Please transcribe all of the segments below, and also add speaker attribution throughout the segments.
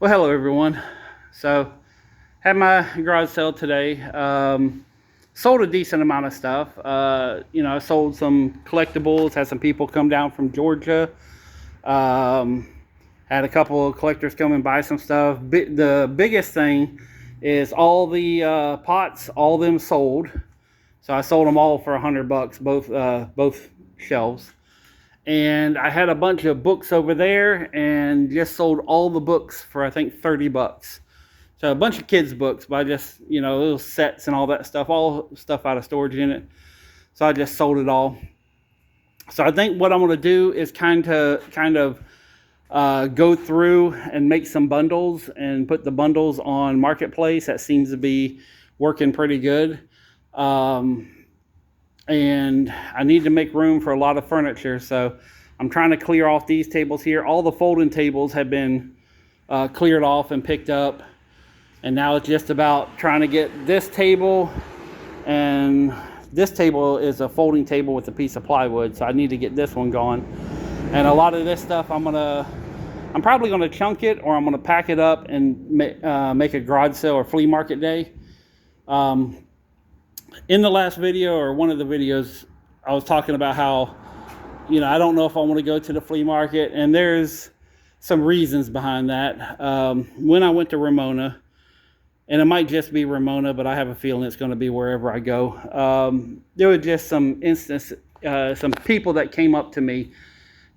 Speaker 1: Well, hello everyone. So, had my garage sale today. Sold a decent amount of stuff. I sold some collectibles. Had some people come down from Georgia. Um, had a couple of collectors come and buy some stuff. The biggest thing is all the pots. All of them sold. So I sold them all for $100, both shelves. And I had a bunch of books over there, and just sold all the books for I think $30. So a bunch of kids' books, but I just, little sets and all that stuff, all stuff out of storage unit. So I just sold it all. So I think what I'm going to do is kind of go through and make some bundles and put the bundles on Marketplace. That seems to be working pretty good. And I need to make room for a lot of furniture, so I'm trying to clear off these tables here. All the folding tables have been cleared off and picked up, and now it's just about trying to get this table, and this table is a folding table with a piece of plywood, so I need to get this one gone. And a lot of this stuff I'm probably gonna chunk it, or I'm gonna pack it up and make a garage sale or flea market day. In the last video, or one of the videos, I was talking about how, I don't know if I want to go to the flea market, and there's some reasons behind that. When I went to Ramona, and it might just be Ramona, but I have a feeling it's going to be wherever I go. There were just some some people that came up to me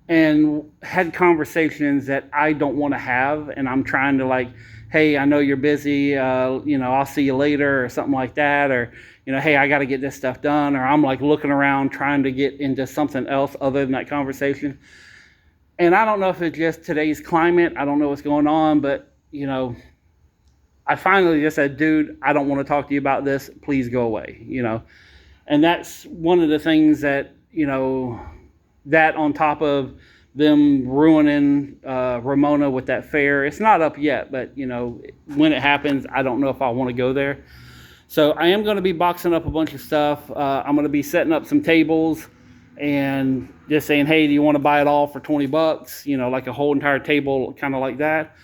Speaker 1: and had conversations that I don't want to have, and I'm trying to hey, I know you're busy, I'll see you later, or something like that, or hey, I got to get this stuff done, or I'm looking around trying to get into something else other than that conversation. And I don't know if it's just today's climate, I don't know what's going on, but I finally just said, dude, I don't want to talk to you about this, please go away. And that's one of the things that, that on top of them ruining Ramona with that fair. It's not up yet, but when it happens, I don't know if I want to go there. So I am going to be boxing up a bunch of stuff. I'm going to be setting up some tables and just saying, hey, do you want to buy it all for $20? Like a whole entire table, kind of like that.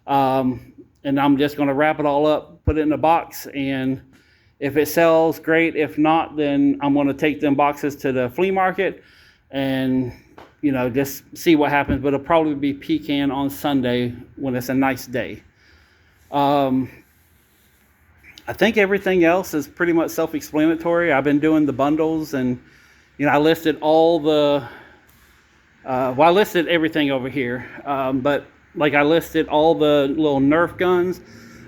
Speaker 1: And I'm just going to wrap it all up, put it in a box, and if it sells, great. If not, then I'm going to take them boxes to the flea market and just see what happens. But it'll probably be pecan on Sunday when it's a nice day. I think everything else is pretty much self-explanatory. I've been doing the bundles, and I listed all the I listed everything over here, but I listed all the little Nerf guns.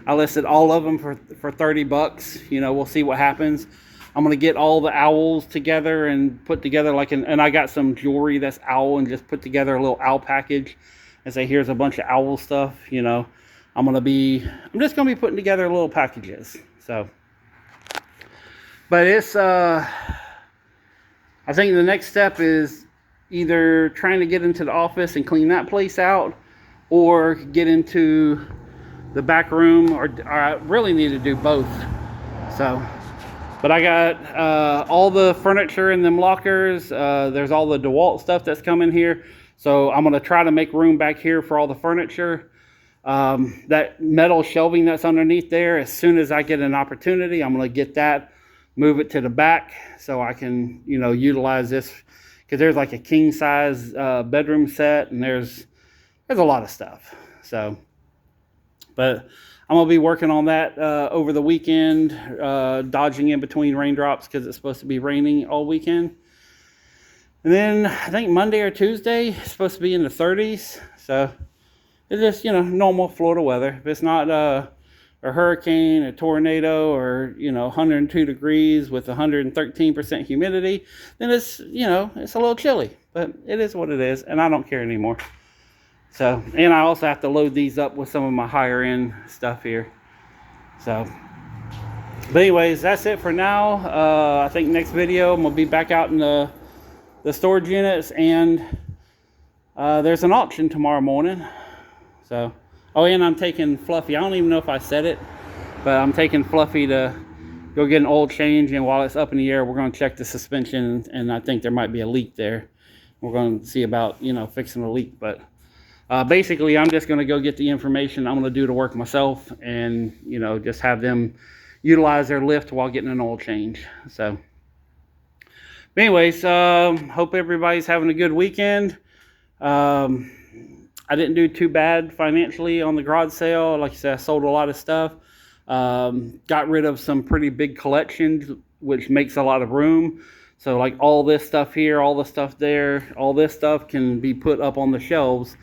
Speaker 1: I listed all of them for $30. We'll see what happens. I'm going to get all the owls together and put together and I got some jewelry that's owl, and just put together a little owl package and say, here's a bunch of owl stuff. I'm just going to be putting together little packages. So, but it's, I think the next step is either trying to get into the office and clean that place out, or get into the back room, or I really need to do both. So, but I got all the furniture in them lockers. There's all the DeWalt stuff that's coming here. So I'm going to try to make room back here for all the furniture. That metal shelving that's underneath there, as soon as I get an opportunity, I'm going to get that, move it to the back so I can, utilize this, because there's a king size bedroom set, and there's a lot of stuff. So, but I'm going to be working on that over the weekend, dodging in between raindrops because it's supposed to be raining all weekend. And then I think Monday or Tuesday it's supposed to be in the 30s. So it's just, normal Florida weather. If it's not a hurricane, a tornado, or, 102 degrees with 113% humidity, then it's, it's a little chilly. But it is what it is, and I don't care anymore. So, and I also have to load these up with some of my higher end stuff here. So, but anyways, that's it for now. I think next video I'm going to be back out in the storage units, and there's an auction tomorrow morning. So, oh, and I'm taking Fluffy. I don't even know if I said it, but I'm taking Fluffy to go get an oil change, and while it's up in the air, we're going to check the suspension, and I think there might be a leak there. We're going to see about, fixing the leak, but Basically, I'm just going to go get the information. I'm going to do the work myself, and just have them utilize their lift while getting an oil change. So, but anyways, hope everybody's having a good weekend. I didn't do too bad financially on the garage sale. Like I said, I sold a lot of stuff. Got rid of some pretty big collections, which makes a lot of room. So like all this stuff here, all the stuff there, all this stuff can be put up on the shelves.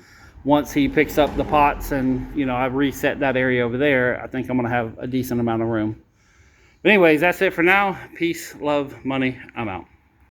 Speaker 1: Once he picks up the pots and, I've reset that area over there, I think I'm going to have a decent amount of room. But anyways, that's it for now. Peace, love, money. I'm out.